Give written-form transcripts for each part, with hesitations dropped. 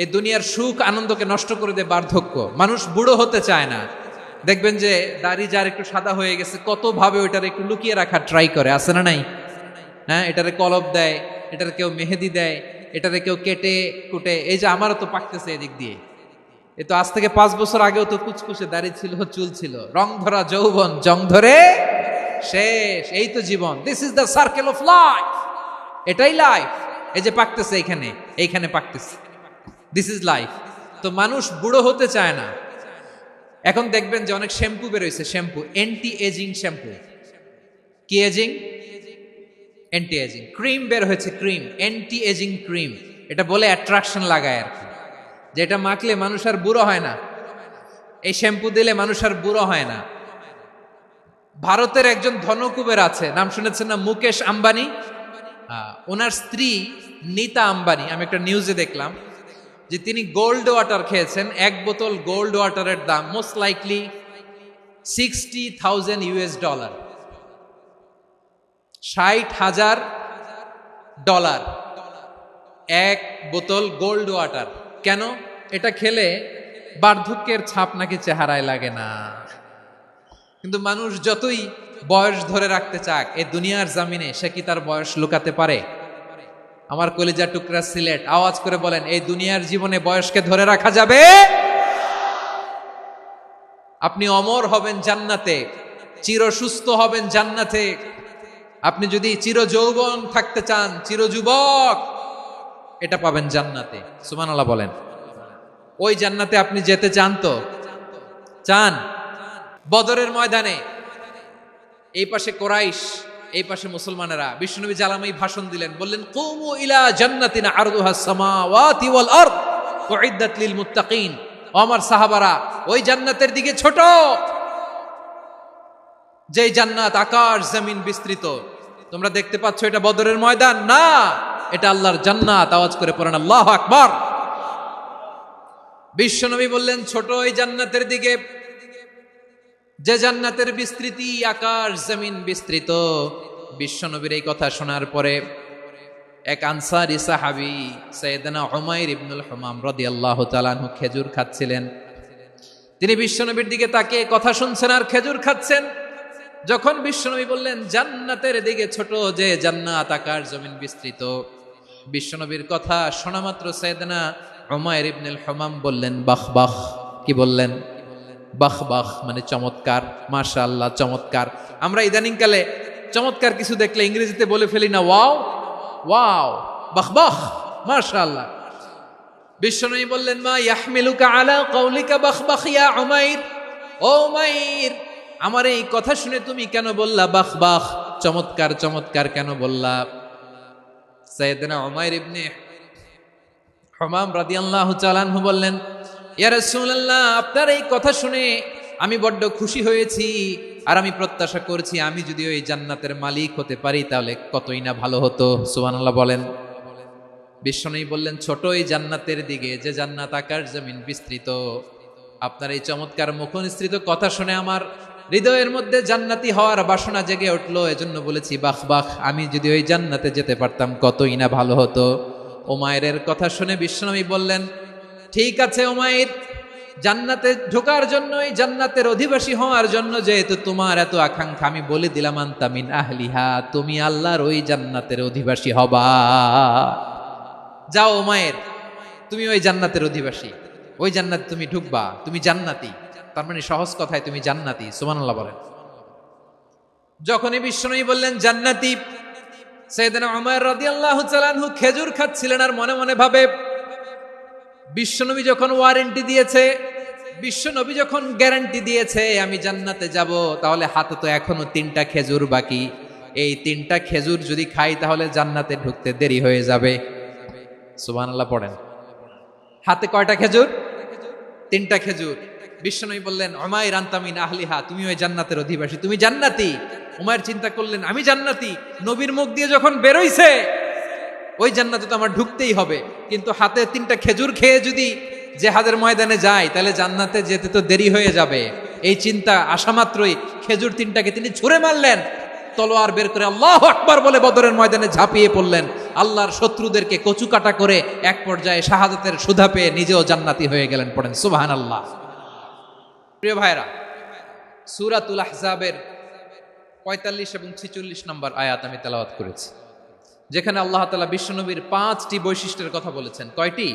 এই দুনিয়ার সুখ আনন্দকে নষ্ট করে দেয় বার্ধক্য। মানুষ বুড়ো হতে চায় না। দেখবেন যে দাড়ি যার একটু সাদা হয়ে গেছে কত ভাবে ওইটার একটু লুকিয়ে রাখার ট্রাই করে, আছে না নাই? হ্যাঁ, এটারে কলপ দেয়, এটার কেউ মেহেদি দেয়, এটারে কেউ কেটে কুটে। এই যে আমারও তো পাকতেছে এদিক দিয়ে, এ তো আজ থেকে 5 বছর আগেও তো কুচকুচে দাড়ি ছিল, চুল ছিল, রং ধরা যৌবন জং ধরে শেষ। এই তো জীবন, this is the circle of life. এটাই লাইফ। এই যে পাকতেছে এইখানে পাকতেছে, দিস ইজ লাইফ। তো মানুষ বুড়ো হতে চায় না। এখন দেখবেন যে অনেক শ্যাম্পু বেরোইছে, শ্যাম্পু অ্যান্টি এজিং শ্যাম্পু। কি এজিং? Anti aging. ক্রিম বের হয়েছে, ক্রিম অ্যান্টি এজিং ক্রিম। এটা বলে অ্যাট্রাকশন লাগায় আর কি, যে এটা মাখলে মানুষ আর বুড়ো হয় না, এই শ্যাম্পু দিলে মানুষ আর বুড়ো হয় না। ভারতের একজন ধনকুবের আছে, নাম শুনেছেন না? মুকেশ আম্বানি। ওনার স্ত্রী নীতা আম্বানি, আমি একটা নিউজে দেখলাম যে তিনি গোল্ড ওয়াটার খেয়েছেন। 1 বোতল গোল্ড ওয়াটারের দাম মোস্ট লাইকলি $60,000 $60,000 1 বোতল গোল্ড ওয়াটার। কেন? এটা খেলে বার্ধক্যের ছাপ নাকি চেহারায় লাগে না। কিন্তু মানুষ যতই বয়স ধরে রাখতে চাক এই দুনিয়ার জামিনে, সে কি তার বয়স লুকাতে পারে? আমার কলিজা টুকরা সিলেট, আওয়াজ করে বলেন, এই দুনিয়ার জীবনে বয়সকে ধরে রাখা যাবে? আপনি অমর হবেন জান্নাতে, চির সুস্থ হবেন জান্নাতে। আপনি যদি চির যৌবন থাকতে চান, চির যুবক, এটা পাবেন জান্নাতে। সুবহানাল্লাহ বলেন। ওই জান্নাতে আপনি যেতে চান তো? চান? বদরের ময়দানে এই পাশে কোরাইশ, এই পাশে মুসলমানেরা। বিশ্বনবী জালামাই ভাষণ দিলেন, বললেন, কুমু ইলা জান্নাতিন আরদুহাস সামাওয়াতি ওয়াল আরদ উইদ্দাত লিল মুত্তাকিন। ও আমার সাহাবারা, ওই জান্নাতের দিকে ছোট, যেই জান্নাত আকাশ জমিন বিস্তৃত। তোমরা দেখতে পাচ্ছ এটা বদরের ময়দান না, এটা আল্লাহর জান্নাত। আওয়াজ করে পড়েন আল্লাহু আকবার। বিশ্বনবী বললেন, ছোট ওই জান্নাতের দিকে, যে জান্নাতের বিস্তৃতি আকাশ জমিন বিস্তৃত। বিশ্বনবীর এই কথা শোনার পরে এক আনসারী সাহাবী সাইয়েদনা উমাইর ইবনুল হুমাম রাদিয়াল্লাহু তাআলা আনহু খেজুর খাচ্ছিলেন। তিনি বিশ্বনবীর দিকে তাকিয়ে কথা শুনছেন আর খেজুর খাচ্ছেন। যখন বিশ্বনবী বললেন জান্নাতের দিকে ছোট, যে জান্নাত আকাশ জমিন বিস্তৃত, বিশ্বনবীর কথা শোনা মাত্র সাইয়েদনা উমাইর ইবনুল হুমাম বললেন বাহ বাহ। কি বললেন? বাহ বাহ, মানে চমৎকার, মাশাআল্লাহ, চমৎকার। আমরা ইদানিং কালে চমৎকার কিছু দেখলে ইংরেজিতে বলে ফেলি না, ওয়াও ওয়াও, বাহ বাহ, মাশাআল্লাহ। বিশ্বনবী বললেন, মা ইয়াহমিলুকা আলা কওলিকা বাহ বাহ ইয়া উমাইর। ও উমাইর, আমার এই কথা শুনে তুমি কেন বললা বাহ বাহ, চমৎকার চমৎকার কেন বললা? সাইয়েদনা উমাইর ইবনে হুমাম রাদিয়াল্লাহু তাআলা আনহু বললেন, ইয়া রাসূলুল্লাহ, আপনার এই কথা শুনে আমি বড্ড খুশি হয়েছি, আর আমি প্রত্যাশা করছি আমি যদি ওই জান্নাতের মালিক হতে পারি তাহলে কতই না ভালো হতো। সুবহানাল্লাহ বলেন। বিশ্বনবী বললেন, ছোট এই জান্নাতের দিকে, যে জান্নাত আকাশ জমিন বিস্তৃত। আপনার এই চমৎকার মুখনিসৃত কথা শুনে আমার হৃদয়ের মধ্যে জান্নাতি হওয়ার বাসনা জেগে উঠলো, এজন্য বলেছি বাহ বাহ, আমি যদি ওই জান্নাতে যেতে পারতাম কতই না ভালো হতো। উমাইরের কথা শুনে বিশ্বনবী বললেন, ঠিক আছে উমাইর, জান্নাতে ঢোকার জন্য, এই জান্নাতের অধিবাসী হওয়ার জন্য যেহেতু তোমার এত আকাঙ্ক্ষা, আমি বলে দিলাম আনতা মিন আহলিহা, তুমি আল্লাহর ওই জান্নাতের অধিবাসী হবা। যাও উমাইর, তুমি ওই জান্নাতের অধিবাসী, ওই জান্নাতে তুমি ঢুকবা, তুমি জান্নাতি। তার মানে সহজ কথায় তুমি জান্নাতি। সুবহানাল্লাহ বলেন। যখনই বিশ্বনবী বললেন জান্নাতি, সাইয়েদনা উমাইর রাদিয়াল্লাহু তাআলা আনহু খেজুর খাচ্ছিলেন আর মনে মনে ভাবে, বিশ্বনবী যখন ওয়ারেন্টি দিয়েছে, বিশ্বনবী যখন গ্যারান্টি দিয়েছে আমি জান্নাতে যাব, তাহলে হাতে তো এখনো 3টা খেজুর বাকি। এই 3টা খেজুর যদি খাই তাহলে জান্নাতে ঢুকতে দেরি হয়ে যাবে। সুবহানাল্লাহ পড়েন। হাতে কয়টা খেজুর? 3টা খেজুর। বিশ্বনবী বললেন, উমাইর আনতা মিন আহলিহা, তুমি ওই জান্নাতের অধিবাসী, তুমি জান্নাতি। উমাইর চিন্তা করলেন, আমি জান্নাতি, নবীর মুখ দিয়ে যখন বেরোইছে ওই জান্নাতে তো আমার ঢুকতেই হবে, কিন্তু হাতে 3টা খেজুর খেয়ে যদি জিহাদের ময়দানে যাই তাহলে জান্নাতে যেতে তো দেরি হয়ে যাবে। এই চিন্তা আসা মাত্রই খেজুর 3টাকে তিনি ছুঁড়ে মারলেন, তলোয়ার বের করে আল্লাহু আকবার বলে বদরের ময়দানে ঝাঁপিয়ে পড়লেন আল্লাহর শত্রুদেরকে কচুকাটা করে এক পর্যায়ে শাহাদাতের সুধা পেয়ে নিজেও জান্নাতি হয়ে গেলেন। পড়েন সুবহানাল্লাহ। প্রিয় ভাইরা, সূরাতুল আহজাবের ৪৫ এবং ৪৬ নম্বর আয়াত আমি তেলাওয়াত করেছি, যেখানে আল্লাহ তাআলা বিশ্বনবীর ৫টি বৈশিষ্ট্যের কথা বলেছেন। কয়টি?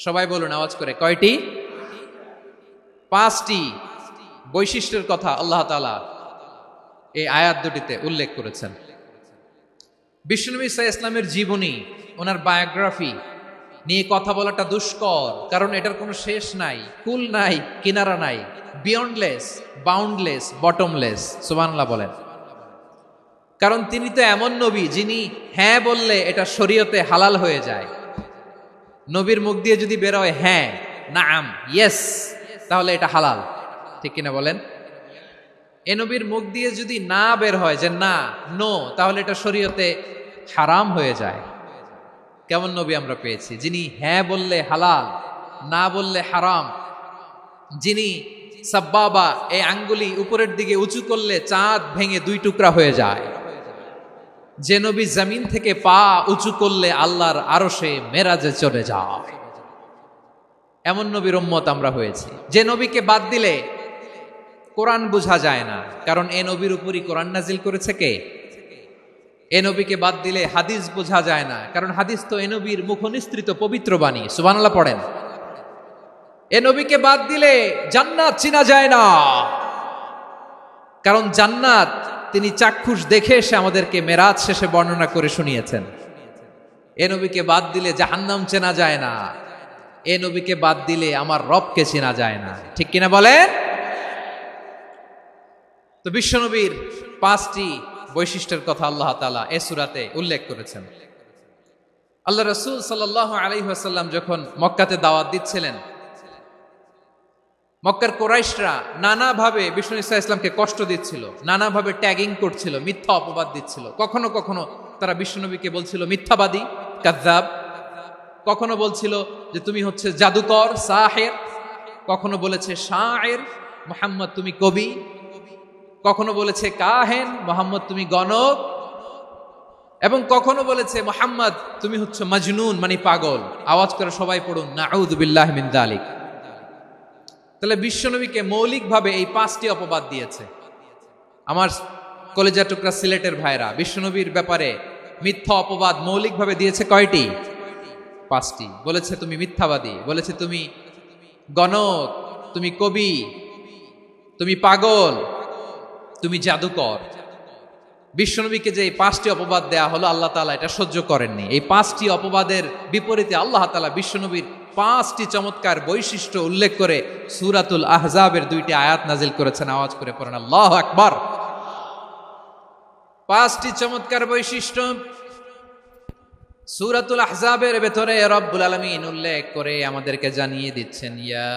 সবাই বলুন আওয়াজ করে, কয়টি? ৫টি বৈশিষ্ট্যের কথা আল্লাহ তাআলা এই আয়াত দুটিতে উল্লেখ করেছেন। বিশ্বনবী সাল্লাল্লাহু আলাইহি ইসলামের জীবনী, ওনার বায়োগ্রাফি নিয়ে কথা বলাটা দুষ্কর, কারণ এটার কোনো শেষ নাই, কুল নাই, কিনারা নাই, বিয়ন্ডলেস, বাউন্ডলেস, বটমলেস। সুবহানাল্লাহ বলেন। কারণ তিনি তো এমন নবী যিনি হ্যাঁ বললে এটা শরীয়তে হালাল হয়ে যায়। নবীর মুখ দিয়ে যদি বের হয় হ্যাঁ, নাম, ইয়েস, তাহলে এটা হালাল। ঠিক কিনা বলেন? এ নবীর মুখ দিয়ে যদি না বের হয় যে না, নো, তাহলে এটা শরীয়তে হারাম হয়ে যায়। কেমন নবী আমরা পেয়েছি, যিনি হ্যাঁ বললে হালাল, না বললে হারাম, যিনি সাব্বাবা, এই আঙ্গুলি উপরের দিকে উঁচু করলে চাঁদ ভেঙে 2 টুকরা হয়ে যায়, যে নবী জমিন থেকে পা উঁচু করলে আল্লাহর আরশে মেরাজে চলে যায়, এমন নবীর উম্মত আমরা হয়েছি। যে নবীকে বাদ দিলে কোরআন বোঝা যায় না, কারণ এ নবীর উপরই কোরআন নাজিল করেছে কে? এ নবীকে বাদ দিলে হাদিস বোঝা যায় না, কারণ হাদিস তো এ নবীর মুখনিসৃত পবিত্র বাণী। সুবহানাল্লাহ পড়েন। এ নবীকে বাদ দিলে জান্নাত চিনা যায় না, কারণ জান্নাত তিনি চাক্ষুষ দেখে এসে আমাদেরকে মেরাজ শেষে বর্ণনা করে শুনিয়েছেন। এ নবীকে বাদ দিলে জাহান্নাম চেনা যায় না, এ নবীকে বাদ দিলে আমার রবকে চেনা যায় না। ঠিক কিনা বলেন? তো বিশ্বনবীর 5টি বৈশিষ্ট্যের কথা আল্লাহ তাআলা এই সূরাতে উল্লেখ করেছেন। আল্লাহ রাসূল সাল্লাল্লাহু আলাইহি ওয়াসাল্লাম যখন মক্কাতে দাওয়াত দিচ্ছিলেন, মক্কার কুরাইশরা নানাভাবে বিষ্ণু ঈসা ইসলামকে কষ্ট দিচ্ছিল, নানাভাবে ট্যাগিং করছিল, মিথ্যা অপবাদ দিচ্ছিল। কখনো কখনো তারা বিশ্বনবীকে বলছিল মিথ্যাবাদী, কাযযাব। কখনো বলছিল যে তুমি হচ্ছে জাদুকর, সাহির। কখনো বলেছে শায়ের, মুহাম্মদ তুমি কবি। কখনো বলেছে কাহেন, মুহাম্মদ তুমি গণক। এবং কখনো বলেছে মুহাম্মদ তুমি হচ্ছে মাজনুন, মানে পাগল। আওয়াজ করে সবাই পড়ুন নাউযু বিল্লাহি মিন যালিক। তাহলে বিশ্বনবীকে মৌলিকভাবে এই 5টি অপবাদ দিয়েছে। আমার কলেজা টুকরা সিলেটের ভাইরা, বিশ্বনবীর ব্যাপারে মিথ্যা অপবাদ মৌলিকভাবে দিয়েছে কয়টি? 5টি। বলেছে তুমি মিথ্যাবাদী, বলেছে তুমি গণক, তুমি কবি, তুমি পাগল, তুমি জাদুকর। বিশ্বনবীকে যে এই 5টি অপবাদ দেয়া হলো, আল্লাহ তাআলা এটা সহ্য করেননি। এই 5টি অপবাদের বিপরীতে আল্লাহ তাআলা বিশ্বনবীর 5টি চমৎকার বৈশিষ্ট্য উল্লেখ করে সূরাতুল আহজাবের 2টি আয়াত নাজিল করেছেন। আওয়াজ করে পড়েন আল্লাহু আকবার। 5টি চমৎকার বৈশিষ্ট্য সূরাতুল আহজাবের ভেতরে রব্বুল আলামিন উল্লেখ করে আমাদেরকে জানিয়ে দিচ্ছেন, ইয়া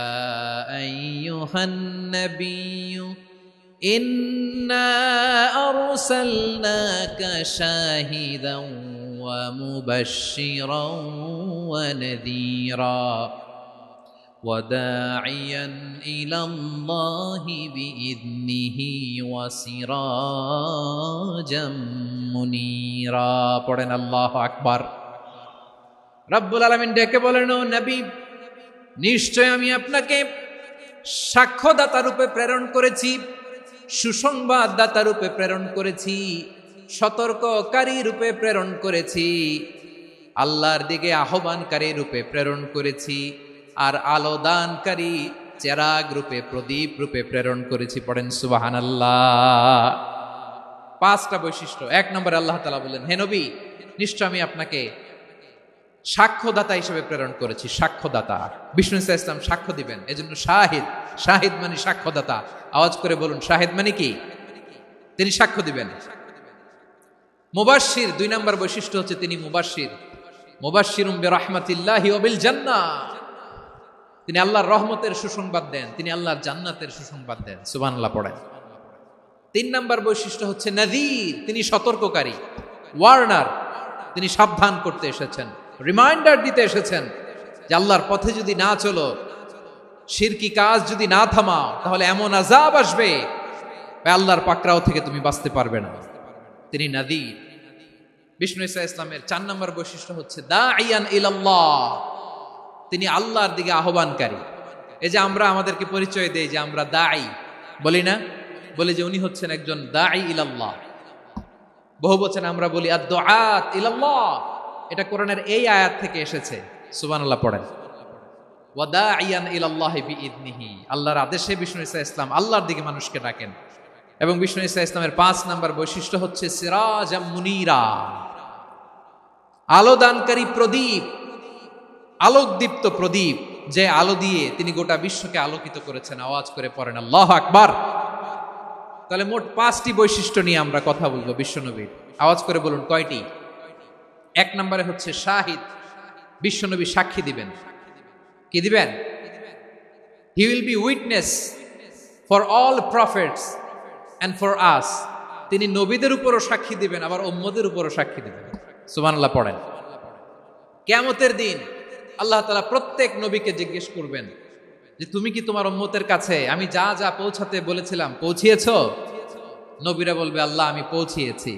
আইয়ুহান নাবিয়্যু ইন্না আরসালনাকা শাহিদান ওয়া মুবাশশিরান ওয়া নাযীরা ওয়া দাঈয়ান ইলাল্লাহি বিইذনিহি ওয়া সিরাজাম মুনীরা। পড়েন আল্লাহু আকবার। রব্বুল আলামিন ডেকে বলেন, ও নবী, নিশ্চয় আমি আপনাকে সাক্ষ্যদাতা রূপে প্রেরণ করেছি, সুসংবাদদাতা রূপে প্রেরণ করেছি, সতর্ককারী রূপে প্রেরণ করেছি, আল্লাহর দিকে আহ্বানকারী রূপে প্রেরণ করেছি, আর আলো দানকারী চেরাগ রূপে, প্রদীপ রূপে প্রেরণ করেছি। পড়েন সুবহানাল্লাহ। 5টা বৈশিষ্ট্য। 1 নম্বরে আল্লাহ তাআলা বললেন, হে নবী, নিশ্চয় আমি আপনাকে সাক্ষ্যদাতা হিসেবে প্রেরণ করেছি। সাক্ষ্যদাতা, বিষ্ণু ঈসা ইসলাম সাক্ষ্য দিবেন, এজন্য শাহিদ। শাহিদ মানে সাক্ষ্যদাতা। আওয়াজ করে বলুন, শাহিদ মানে কি? তিনি সাক্ষ্য দিবেন। মুবাশশির, 2 নম্বর বৈশিষ্ট্য হচ্ছে তিনি মুবাশশির। মুবাশশিরুম বিরাহমাতিল্লাহি ওয়া বিল জান্নাহ। তিনি আল্লাহর রহমতের সুসংবাদ দেন, তিনি আল্লাহর জান্নাতের সুসংবাদ দেন। সুবহানাল্লাহ পড়েন। 3 নম্বর বৈশিষ্ট্য হচ্ছে নাযীর, তিনি সতর্ককারী, ওয়ার্নার। তিনি সাবধান করতে এসেছেন, রিমাইন্ডার দিতে এসেছেন যে আল্লাহর পথে যদি না চলো, শিরকি কাজ যদি না থামাও, তাহলে এমন আযাব আসবে আল্লাহর পাকড়াও থেকে তুমি বাঁচতে পারবে না। তিনি নাযীর। বিষ্ণু ঈসা ইসলামের 4 নম্বর বৈশিষ্ট্য হচ্ছে দাঈয়ান ইলাল্লাহ, তিনি আল্লাহর দিকে আহ্বানকারী। এই যে আমরা আমাদেরকে পরিচয় দেই যে আমরা দাঈ, বলি না? বলি যে উনি হচ্ছেন একজন দাঈ ইলাল্লাহ। বহু বচনে আমরা বলি আদ-দুআত ইলাল্লাহ, এটা কোরআনের এই আয়াত থেকে এসেছে। সুবহানাল্লাহ পড়েন। ওয়া দাঈয়ান ইলাল্লাহি বিইذনিহি, আল্লাহর আদেশে বিষ্ণু ঈসা ইসলাম আল্লাহর দিকে মানুষকে ডাকেন। এবং বিষ্ণু ঈসা ইসলামের 5 নম্বর বৈশিষ্ট্য হচ্ছে সিরাজাম মুনীরা, আলোদানকারী প্রদীপ, আলোকদীপ্ত প্রদীপ, যে আলো দিয়ে তিনি গোটা বিশ্বকে আলোকিত করেছেন। আওয়াজ করে পড়েন আল্লাহু আকবার। তাহলে মোট 5টি বৈশিষ্ট্য নিয়ে আমরা কথা বলবো বিশ্বনবীর। আওয়াজ করে বলুন কয়টি? 1 নম্বরে হচ্ছে শাহিদ, বিশ্বনবী সাক্ষী দিবেন। কি দিবেন? He will be witness for all prophets and for us, তিনি নবীদের উপরও সাক্ষী দিবেন, আবার উম্মতের উপরও সাক্ষী দিবেন। সুবহানাল্লাহ পড়েন। কিয়ামতের দিন আল্লাহ তাআলা প্রত্যেক নবীকে জিজ্ঞেস করবেন যে তুমি কি তোমার উম্মতের কাছে আমি যা যা পৌঁছাতে বলেছিলাম পৌঁছিয়েছো? নবীরা বলবে আল্লাহ আমি পৌঁছিয়েছি।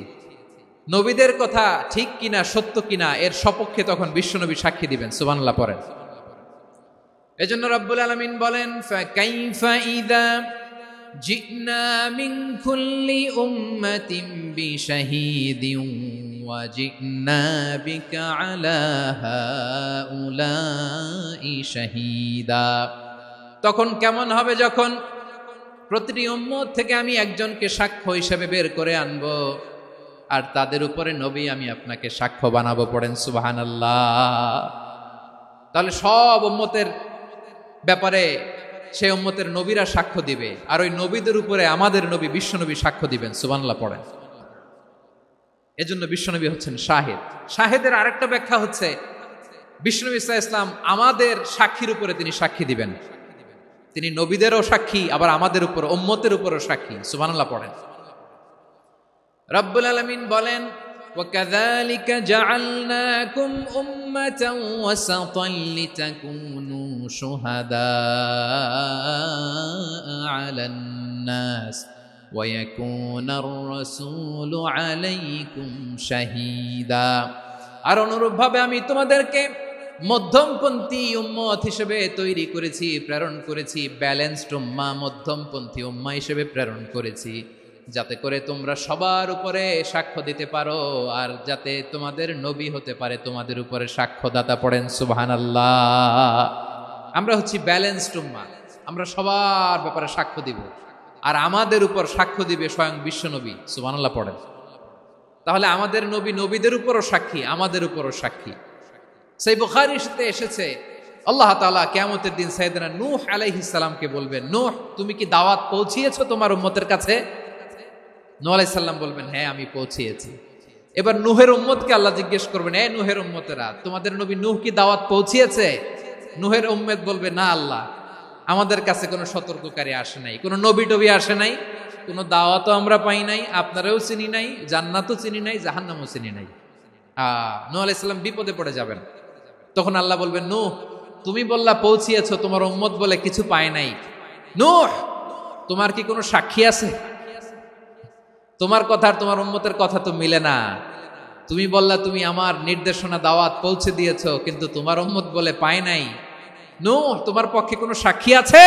নবীদের কথা ঠিক কিনা, সত্য কিনা, এর সপক্ষে তখন বিশ্বনবী সাক্ষী দিবেন। সুবহানাল্লাহ পড়েন। এজন্য রব্বুল আলামিন বলেন ফাকাইফা ইযা জিনা মিন কুল্লি উম্মাতিন বিশাহীদিন ওয়া জিনা বিকা আলা হাউলাই শাহীদা। তখন কেমন হবে যখন প্রতিটি উম্মত থেকে আমি একজনকে সাক্ষ্য হিসেবে বের করে আনবো, আর তাদের উপরে নবী আমি আপনাকে সাক্ষ্য বানাবো। পড়েন সুবহানাল্লাহ। তাহলে সব উম্মতের ব্যাপারে সেই উম্মতের নবীরা সাক্ষ্য দিবে, আর ওই নবীদের উপরে আমাদের নবী বিশ্বনবী সাক্ষ্য দিবেন। সুবহানাল্লাহ পড়েন। এজন্য বিশ্বনবী হচ্ছেন শাহিদ। শাহিদের আরেকটা ব্যাখ্যা হচ্ছে বিশ্বনবী সাল্লাল্লাহু আলাইহি ওয়াসাল্লাম আমাদের সাক্ষীর উপরে তিনি সাক্ষী দিবেন। তিনি নবীদেরও সাক্ষী, আবার আমাদের উপর উম্মতের উপরও সাক্ষী। সুবহানাল্লাহ পড়েন। রব্বুল আলামিন বলেন وَكَذَلِكَ جَعَلْنَاكُمْ أُمَّةً وَسَطًا لِتَكُونُوا شُهَدَاءَ عَلَى النَّاسِ وَيَكُونَ الرَّسُولُ عَلَيْكُمْ شَهِيدًا। আর অনুরূপভাবে আমি তোমাদেরকে মধ্যমপন্থী উম্মত হিসেবে তৈরি করেছি, প্রেরণ করেছি। ব্যালেন্সড উম্মাহ, মধ্যমপন্থী উম্মাহ হিসেবে প্রেরণ করেছি, যাতে করে তোমরা সবার উপরে সাক্ষ্য দিতে পারো, আর যাতে তোমাদের নবী হতে পারে তোমাদের উপরে সাক্ষ্যদাতা। পড়েন সুবহানাল্লাহ। আমরা হচ্ছি ব্যালেন্সড উম্মাহ, আমরা সবার ব্যাপারে সাক্ষ্য দিব, আর আমাদের উপর সাক্ষ্য দিবে স্বয়ং বিশ্বনবী। সুবহানাল্লাহ পড়েন। তাহলে আমাদের নবী নবীদের উপরও সাক্ষী, আমাদের উপরও সাক্ষী। সেই বুখারীতে এসেছে আল্লাহ তাআলা কিয়ামতের দিন সাইয়েদনা নূহ আলাইহিস সালামকে বলবেন, নূহ তুমি কি দাওয়াত পৌঁছিয়েছো তোমার উম্মতের কাছে? নূহ আলাইহিস সালাম বলবেন হ্যাঁ আমি পৌঁছিয়েছি। এবার নূহের উম্মতকে আল্লাহ জিজ্ঞেস করবেন, এ নূহের উম্মতেরা তোমাদের নবী নূহ কি দাওয়াত পৌঁছিয়েছে? নূহের উম্মত বলবে না আল্লাহ, আমাদের কাছে কোনো সতর্ককারী আসে নাই, কোনো নবী টবি আসে নাই, কোনো দাওয়াতও আমরা পাই নাই, আপনারাও চিনি নাই, জান্নাতও চিনি নাই, জাহান্নামও চিনি নাই। নূহ আলাইহিস সালাম বিপদে পড়ে যাবেন। তখন আল্লাহ বলবেন নূহ তুমি বললা পৌঁছিয়েছো, তোমার উম্মত বলে কিছু পায় নাই। নূহ তোমার কি কোনো সাক্ষী আছে? তোমার কথা আর তোমার উম্মতের কথা তো মিলে না। তুমি বললা তুমি আমার নির্দেশনা দাওয়াত পৌঁছে দিয়েছো, কিন্তু তোমার উম্মত বলে পায় নাই। নূহ তোমার পক্ষে কোনো সাক্ষী আছে?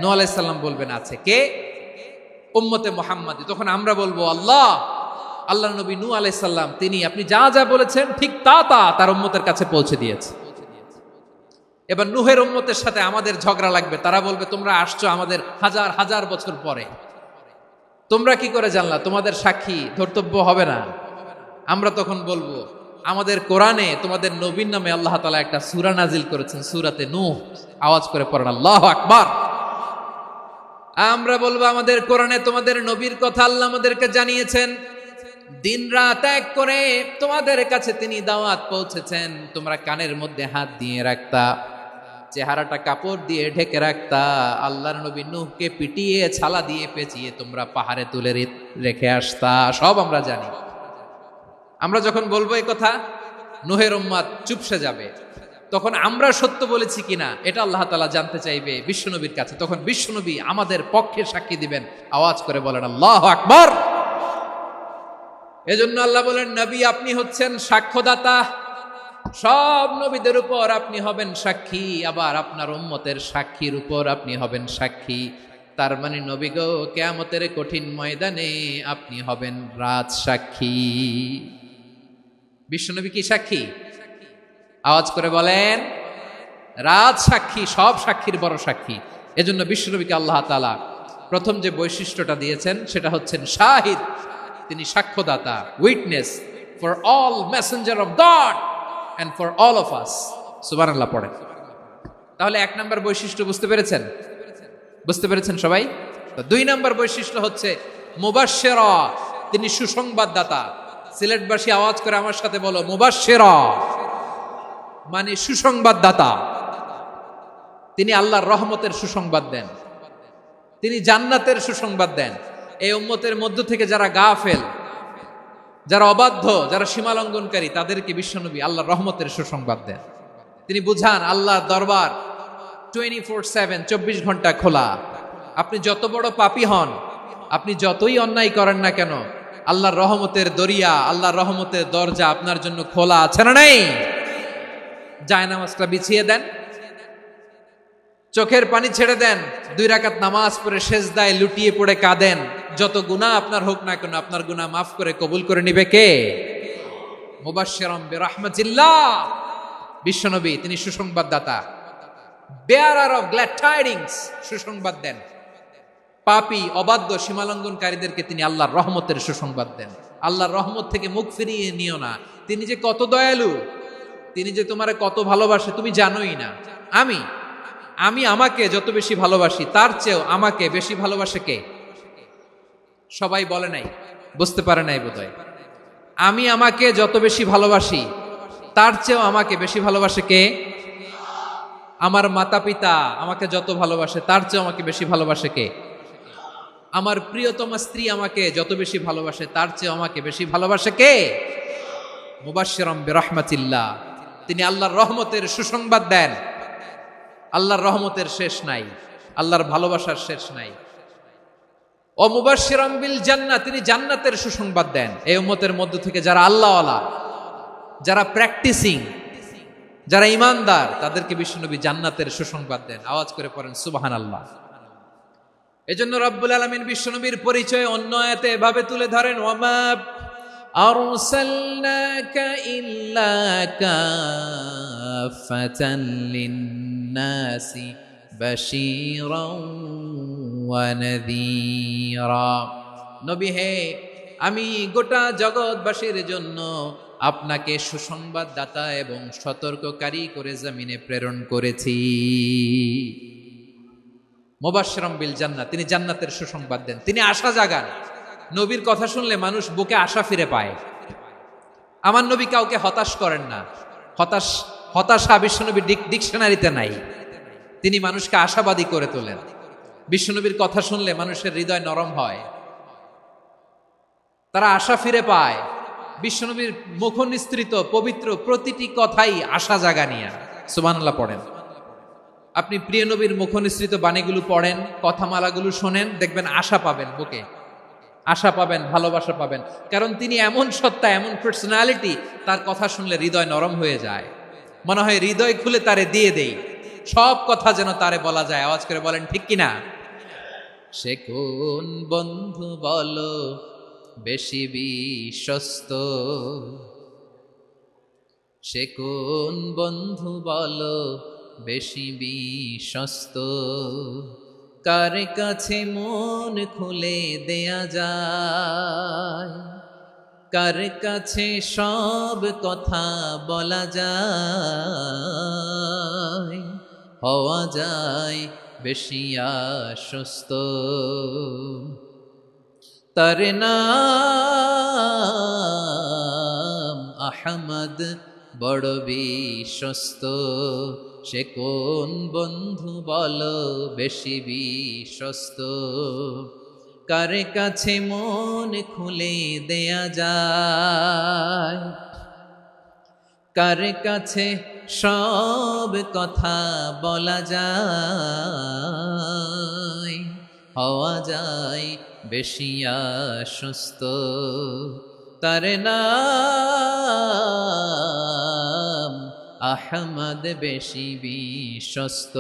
নূহ আলাইহিস সালাম বলবেন আছে। কে? উম্মতে মুহাম্মাদি। তখন আমরা বলবো আল্লাহ, আল্লাহর নবী নূহ আলাইহিস সালাম তিনি আপনি যা যা বলেছেন ঠিক তা তা তার উম্মতের কাছে পৌঁছে দিয়েছে। এবার নূহের উম্মতের সাথে আমাদের ঝগড়া লাগবে। তারা বলবে তোমরা আসছো আমাদের হাজার হাজার বছর পরে, তোমরা কি করে জানলা? তোমাদের সাক্ষী ধর্তব্য হবে না। আমরা তখন বলবো আমাদের কোরআনে তোমাদের নবীর নামে আল্লাহ তাআলা একটা সূরা নাজিল করেছেন, সূরাতে নূহ। আওয়াজ করে পড়েন আল্লাহু আকবার। আমরা বলবো আমাদের কোরআনে তোমাদের নবীর কথা আল্লাহ আমাদেরকে জানিয়েছেন, দিন রাত এক করে তোমাদের কাছে তিনি দাওয়াত পৌঁছেছেন। তোমরা কানের মধ্যে হাত দিয়ে রাখতা, চেহারাটা কাপড় দিয়ে ঢেকে রাখতা, আল্লাহর নবী নূহকে পিটিয়ে ছালা দিয়ে পেঁচিয়ে তোমরা পাহাড়ে তুলে রেখে আসতা। সব আমরা জানি। আমরা যখন বলবো এই কথা, নূহের উম্মত চুপসে যাবে। তখন আমরা সত্য বলেছি কিনা এটা আল্লাহ তাআলা জানতে চাইবে বিশ্বনবীর কাছে। তখন বিশ্বনবী আমাদের পক্ষে সাক্ষী দিবেন। আওয়াজ করে বলেন আল্লাহু আকবার। এজন্য আল্লাহ বলেন, নবী আপনি হচ্ছেন সাক্ষ্যদাতা, সব নবীদের উপর আপনি হবেন সাক্ষী, আবার আপনার উম্মতের সাক্ষীর উপর আপনি হবেন সাক্ষী। তার মানে নবী গো, কিয়ামতের কঠিন ময়দানে আপনি হবেন রাজ সাক্ষী। বিশ্বনবী কি সাক্ষী? আওয়াজ করে বলেন, রাজ সাক্ষী, সব সাক্ষীর বড় সাক্ষী। এজন্য বিশ্বনবীকে আল্লাহ তাআলা প্রথম যে বৈশিষ্ট্যটা দিয়েছেন সেটা হচ্ছেন শাহিদ। তিনি সাক্ষ্যদাতা, witness for all messenger of God and for all of us। সুবহানাল্লাহ পড়েন। তাহলে এক নাম্বার বৈশিষ্ট্য বুঝতে পেরেছেন? বুঝতে পেরেছেন সবাই? তো দুই নাম্বার বৈশিষ্ট্য হচ্ছে মুবাশশিরা, তিনি সুসংবাদদাতা। সিলেটবাসী আওয়াজ করে আমার সাথে বলো, মুবাশশিরা মানে সুসংবাদদাতা। তিনি আল্লাহর রহমতের সুসংবাদ দেন, তিনি জান্নাতের সুসংবাদ দেন। এই উম্মতের মধ্য থেকে যারা গাফেল, যারা অবাধ্য, যারা সীমালঙ্ঘনকারী, তাদেরকে বিশ্বনবী আল্লাহর রহমতের সুসংবাদ দেন। তিনি বুঝান আল্লাহর দরবার 24/7, 24 ঘন্টা খোলা। আপনি যত বড় পাপী হন, আপনি যতই অন্যায় করেন না কেন, আল্লাহর রহমতের দরিয়া, আল্লাহর রহমতের দরজা আপনার জন্য খোলা আছে না নেই? জায়নামাজটা বিছিয়ে দেন, চোখের পানি ছেড়ে দেন, 2 রাকাত নামাজ পড়ে সেজদায় লুটিয়ে পড়ে কাঁদেন। যত গুনাহ আপনার হোক না কেন, আপনার গুনাহ মাফ করে কবুল করে নিবে কে? মুবাশশিরাম বিরাহমাতিল্লাহ। বিশ্বনবী তিনি সুসংবাদদাতা, বেয়ারার অফ গ্ল্যাড টাইডিংস, সুসংবাদ দেন। পাপী, অবাধ্য, সীমালঙ্ঘনকারীদেরকে তিনি আল্লাহর রহমতের সুসংবাদ দেন। আল্লাহর রহমত থেকে মুখ ফিরিয়ে নিও না। তিনি যে কত দয়ালু, তিনি যে তোমারে কত ভালোবাসে তুমি জানোই না। আমি আমাকে যত বেশি ভালোবাসি, তার চেয়েও আমাকে বেশি ভালোবাসে কে? সবাই বলে নাই, বুঝতে পারে নাই বোধহয়। আমি আমাকে যত বেশি ভালোবাসি, তার চেয়েও আমাকে বেশি ভালোবাসে কে? আমার মাতা পিতা আমাকে যত ভালোবাসে, তার চেয়েও আমাকে বেশি ভালোবাসে কে? আমার প্রিয়তমা স্ত্রী আমাকে যত বেশি ভালোবাসে, তার চেয়েও আমাকে বেশি ভালোবাসে কে? মুবাশশিরাম বিরাহমাতিল্লাহ, তিনি আল্লাহর রহমতের সুসংবাদ দেন। আল্লাহর রহমতের শেষ নাই, আল্লাহর ভালোবাসার শেষ নাই। ও মুবাশশিরাম বিল জান্নাহ, তিনি জান্নাতের সুসংবাদ দেন। এই উম্মতের মধ্য থেকে যারা আল্লাহওয়ালা, যারা প্র্যাকটিসিং, যারা ঈমানদার, তাদেরকে বিশ্বনবী জান্নাতের সুসংবাদ দেন। আওয়াজ করে পড়েন সুবহানাল্লাহ। এজন্য রব্বুল আলামিন বিশ্বনবীর পরিচয় অন্য আয়াতে এভাবে তুলে ধরেন, ওয়ামা আরসালনাকা ইল্লা কাফাতান লিন-নাসি বাশীরাও ওয়া নাযীরা। নবী হে, আমি গোটা জগৎবাসীর জন্য আপনাকে সুসংবাদদাতা এবং সতর্ককারী করে জমিনে প্রেরণ করেছি। মুবাশশিরাম বিল জান্নাহ, তিনি জান্নাতের সুসংবাদ দেন, তিনি আশা জাগান। নবীর কথা শুনলে মানুষ বুকে আশা ফিরে পায়। আমার নবী কাউকে হতাশ করেন না। হতাশা বিশ্বনবীর ডিকশনারিতে নাই। তিনি মানুষকে আশাবাদী করে তোলেন। বিশ্বনবীর কথা শুনলে মানুষের হৃদয় নরম হয়, তারা আশা ফিরে পায়। বিশ্বনবীর মুখ নিঃসৃত পবিত্র প্রতিটি কথাই আশা জাগানিয়া। সুবহানাল্লাহ পড়েন। আপনি প্রিয় নবীর মুখ নিঃসৃত বাণীগুলো পড়েন, কথামালাগুলো শোনেন, দেখবেন আশা পাবেন, বুকে আশা পাবেন, ভালোবাসা পাবেন। কারণ তিনি এমন সত্তা, এমন পার্সোনালিটি, তার কথা শুনলে হৃদয় নরম হয়ে যায়। মনে হয় হৃদয় খুলে তারে দিয়ে দেই, সব কথা যেন তারে বলা যায়। আওয়াজ করে বলেন ঠিক কিনা? সে কোন বন্ধু বলো বেশি বিশ্বস্ত, সে কোন বন্ধু বলো বেশি বিশ্বস্ত, কার কাছে মন খুলে দেয়া যায়, কার কাছে সব কথা বলা যায়, হওয়া যায় বেশি আশ্বস্ত। তার নাম আহমদ, বড় বিশ্বস্ত। সে কোন বন্ধু বলো বেশি বিশ্বস্ত, কার কাছে মন খুলে দেয়া যায়, কার কাছে সব কথা বলা যায়, হওয়া যায় বেশি আশ্বস্ত। তার নাম আহমদ বেশি বিশ্বস্ত।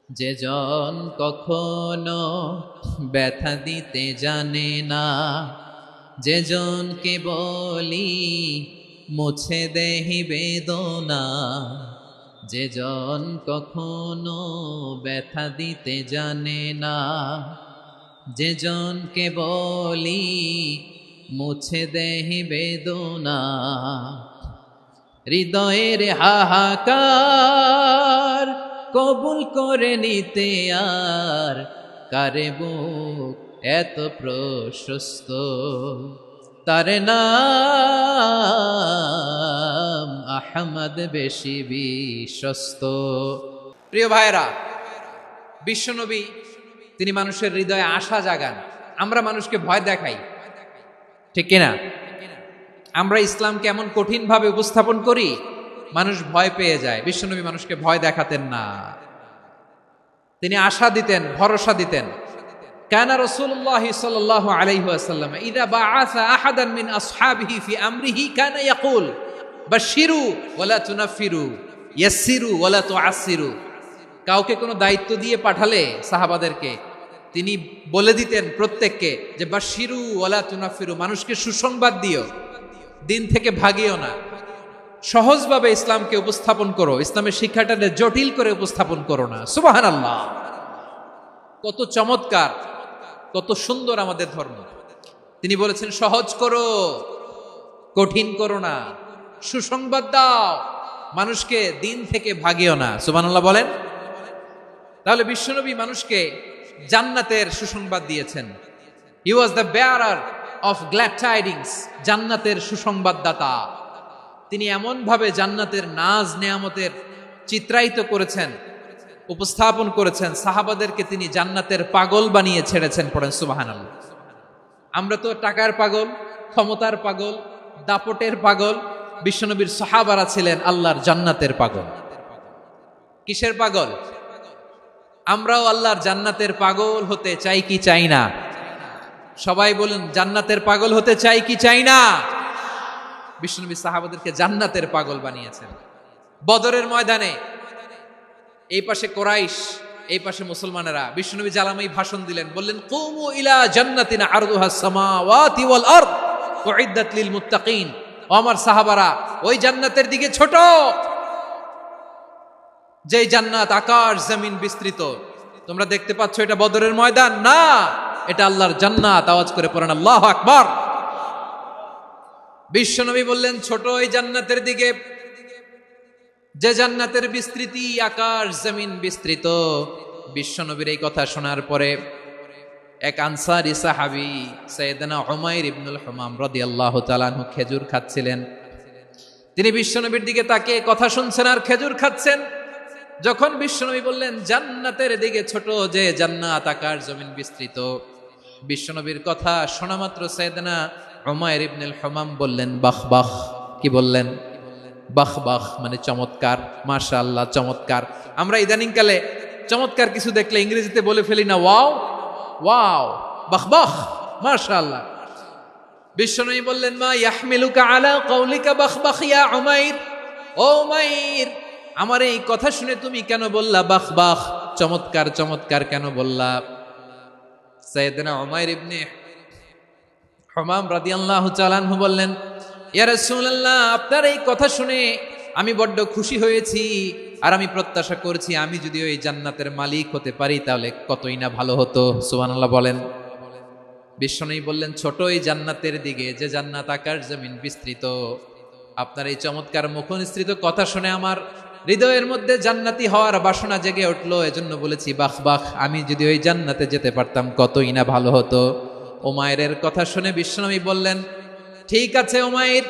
যে জন কখনো ব্যথা দিতে জানে না, যে জনকে বলি মুছে দেহি বেদনা, যে জন কখনো ব্যথা দিতে জানে না, যে জনকে বলি মুছে দেহি বেদনা, হৃদয়ের হাহাকার কবুল করে নিতে আর কারে বুক এত প্রশস্ত। তার নাম আহমদ বেশি বিশ্বস্ত। প্রিয় ভাইরা, বিশ্বনবী তিনি মানুষের হৃদয়ে আশা জাগান। আমরা মানুষকে ভয় দেখাই, ঠিক কিনা? আমরা ইসলামকে এমন কঠিন ভাবে উপস্থাপন করি, মানুষ ভয় পেয়ে যায়। বিশ্বনবী মানুষকে ভয় দেখাতেন না, তিনি আশা দিতেন, ভরসা দিতেন। কানা রাসূলুল্লাহ সাল্লাল্লাহু আলাইহি ওয়াসাল্লাম ইযা বাআসা আহাদান মিন আসহাবিহি ফি আমরিহি কানা ইয়াকুল বাশশিরু ওয়ালা তুনাফিরু ইয়াসসিরু ওয়ালা তুআসসিরু। কাউকে কোনো দায়িত্ব দিয়ে পাঠালে সাহাবাদেরকে তিনি বলে দিতেন প্রত্যেককে যে বাশশিরু ওয়ালা তুনাফিরু, মানুষকে সুসংবাদ দিও, দিন থেকে ভাগিও না, সহজভাবে ইসলামকে উপস্থাপন করো, ইসলামের শিক্ষাটাকে জটিল করে উপস্থাপন করো না। সুবহানাল্লাহ, কত চমৎকার, কত সুন্দর আমাদের ধর্ম। তিনি বলেছেন সহজ করো, কঠিন করো না, সুসংবাদ দাও, মানুষকে দিন থেকে ভাগিও না। সুবহানাল্লাহ বলেন। তাহলে বিশ্বনবী মানুষকে জান্নাতের সুসংবাদ দিয়েছেন। He was the bearer of glad tidings, জান্নাতের সুসংবাদদাতা। তিনি এমন ভাবে জান্নাতের নাজ নেয়ামতের চিত্রায়িত করেছেন, উপস্থাপন করেছেন, সাহাবাদেরকে তিনি জান্নাতের পাগল বানিয়ে ছেড়েছেন। পড়েন সুবহানাল্লাহ। আমরা তো টাকার পাগল, ক্ষমতার পাগল, দাপটের পাগল। বিশ্বনবীর সাহাবারা ছিলেন আল্লাহর জান্নাতের পাগল। কিসের পাগল? আমরাও আল্লাহর জান্নাতের পাগল হতে চাই কি চাই না? সবাই বলুন, জান্নাতের পাগল হতে চাই কি চাই না? বিশ্বনবী সাহাবাদেরকে জান্নাতের পাগল বানিয়েছেন। বদরের ময়দানে এই পাশে কোরাইশ, এই পাশে মুসলমানেরা। বিশ্বনবী জালামাই ভাষণ দিলেন, বললেন কুমু ইলা জান্নাতিন আরদুহাস সামাওয়াতি ওয়াল আরদ উইদ্দাত লিল মুত্তাকিন। ও আমার সাহাবারা, ওই জান্নাতের দিকে ছোট, যেই জান্নাত আকাশ জমিন বিস্তৃত। তোমরা দেখতে পাচ্ছ এটা বদরের ময়দান না, এটা আল্লাহর জান্নাত। আওয়াজ করে পড়েন আল্লাহু আকবার। বিশ্বনবী বললেন ছোট ওই জান্নাতের দিকে, যে জান্নাতের বিস্তৃতি আকাশ জমিন বিস্তৃত। বিশ্বনবীর এই কথা শোনার পরে এক আনসারী সাহাবী সাইয়েদনা উমাইর ইবনুল হুমাম রাদিয়াল্লাহু তাআলা আনহু খেজুর খাচ্ছিলেন। তিনি বিশ্বনবীর দিকে তাকিয়ে কথা শুনছেন আর খেজুর খাচ্ছেন। যখন বিশ্বনবী বললেন জান্নাতের দিকে ছোট, যে জান্নাত আকাশ জমিন বিস্তৃত, বিশ্বনবীর কথা শোনা মাত্র সাইয়েদনা উমাইর ইবনুল হুমাম বললেন বাহ বাহ। কি বললেন? বাহ বাহ, মানে চমৎকার, মাশাআল্লাহ, চমৎকার। আমরা ইদানিং কালে চমৎকার কিছু দেখলে ইংরেজিতে বলে ফেলি না ওয়াও ওয়াও, বাহ বাহ, মাশাআল্লাহ। বিশ্বনবী বললেন মা ইয়াহমিলুকা আলা কওলিকা বাহ বাহ ইয়া উমাইর। ও উমাইর, আমার এই কথা শুনে তুমি কেন বললা বাহ বাহ, চমৎকার চমৎকার কেন বললা? সাইয়েদনা উমাইর ইবনে হুমাম রাদিয়াল্লাহু তাআলা আনহু বললেন ইয়া রাসূলুল্লাহ, আপনার এই কথা শুনে আমি বড্ড খুশি হয়েছি, আর আমি প্রত্যাশা করছি আমি যদি ওই জান্নাতের মালিক হতে পারি তাহলে কতই না ভালো হতো। সুবহানাল্লাহ বলেন। বিশ্বনবী বললেন ছোট এই জান্নাতের দিকে, যে জান্নাত আকাশ জমিন বিস্তৃত। আপনার এই চমৎকার মুখনিসৃত কথা শুনে আমার হৃদয়ের মধ্যে জান্নাতি হওয়ার বাসনা জেগে উঠলো, এজন্য বলেছি বাহ বাহ, আমি যদি ওই জান্নাতে যেতে পারতাম কতই না ভালো হতো। উমাইরের কথা শুনে বিশ্বনবী বললেন ঠিক আছে উমাইর,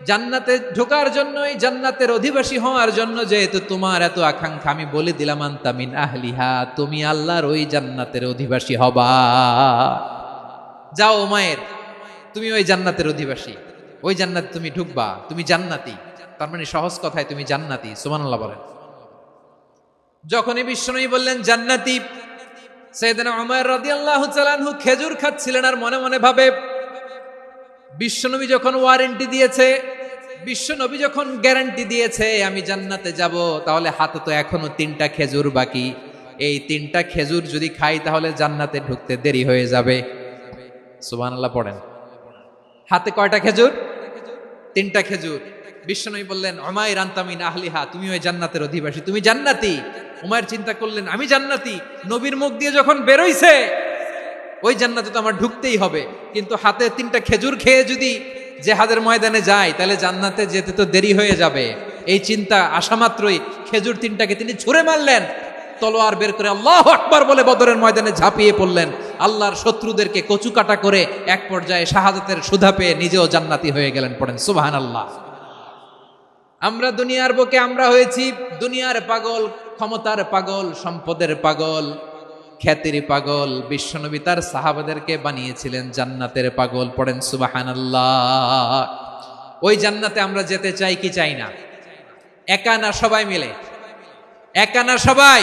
জান্নাতে ঢোকার জন্য, এই জান্নাতের অধিবাসী হওয়ার জন্য যেহেতু তোমার এত আকাঙ্ক্ষা, আমি বলে দিলাম আনতা মিন আহলিহা, তুমি আল্লাহর ওই জান্নাতের অধিবাসী হবা। যাও উমাইর, তুমি ওই জান্নাতের অধিবাসী, ওই জান্নাতে তুমি ঢুকবা, তুমি জান্নাতি। তার মানে সহজ কথায় তুমি জান্নাতি। সুবহানাল্লাহ বলেন। যখনই বিশ্বনবী বললেন জান্নাতি, সাইয়েদনা উমর রাদিয়াল্লাহু তাআলা আনহু খেজুর খাচ্ছিলেন আর মনে মনে ভাবে, বিশ্বনবী যখন ওয়ারেন্টি দিয়েছে, বিশ্বনবী যখন গ্যারান্টি দিয়েছে আমি জান্নাতে যাব, তাহলে হাতে তো এখনো 3টা খেজুর বাকি। এই 3টা খেজুর যদি খাই তাহলে জান্নাতে ঢুকতে দেরি হয়ে যাবে। সুবহানাল্লাহ পড়েন। হাতে কয়টা খেজুর? 3টা খেজুর। বিশ্বনবী বললেন, উমাইর আনতা মিন আহলিহা, তুমি ওই জান্নাতের অধিবাসী, তুমি জান্নাতি। উমাইর চিন্তা করলেন, আমি জান্নাতি? নবীর মুখ দিয়ে যখন বেরোইছে ওই জান্নাতে তো আমার ঢুকতেই হবে, কিন্তু হাতে 3টা খেজুর খেয়ে যদি জিহাদের ময়দানে যায় তাহলে জান্নাতে যেতে তো দেরি হয়ে যাবে। এই চিন্তা আসা মাত্রই খেজুর 3টাকে তিনি ছুঁড়ে মারলেন, তলোয়ার বের করে আল্লাহু আকবার বলে বদরের ময়দানে ঝাঁপিয়ে পড়লেন। আল্লাহর শত্রুদেরকে কচুকাটা করে এক পর্যায়ে শাহাদাতের সুধা পেয়ে নিজেও জান্নাতি হয়ে গেলেন। পড়েন সুবহানাল্লাহ। আমরা দুনিয়ার বুকে আমরা হয়েছি দুনিয়ার পাগল, ক্ষমতার পাগল, সম্পদের পাগল, খ্যাতির পাগল। বিশ্বনবী তার সাহাবাদেরকে বানিয়েছিলেন জান্নাতের পাগল। পড়েন সুবহানাল্লাহ। ওই জান্নাতে আমরা যেতে চাই কি চাই না? একা না সবাই মিলে? একা না সবাই?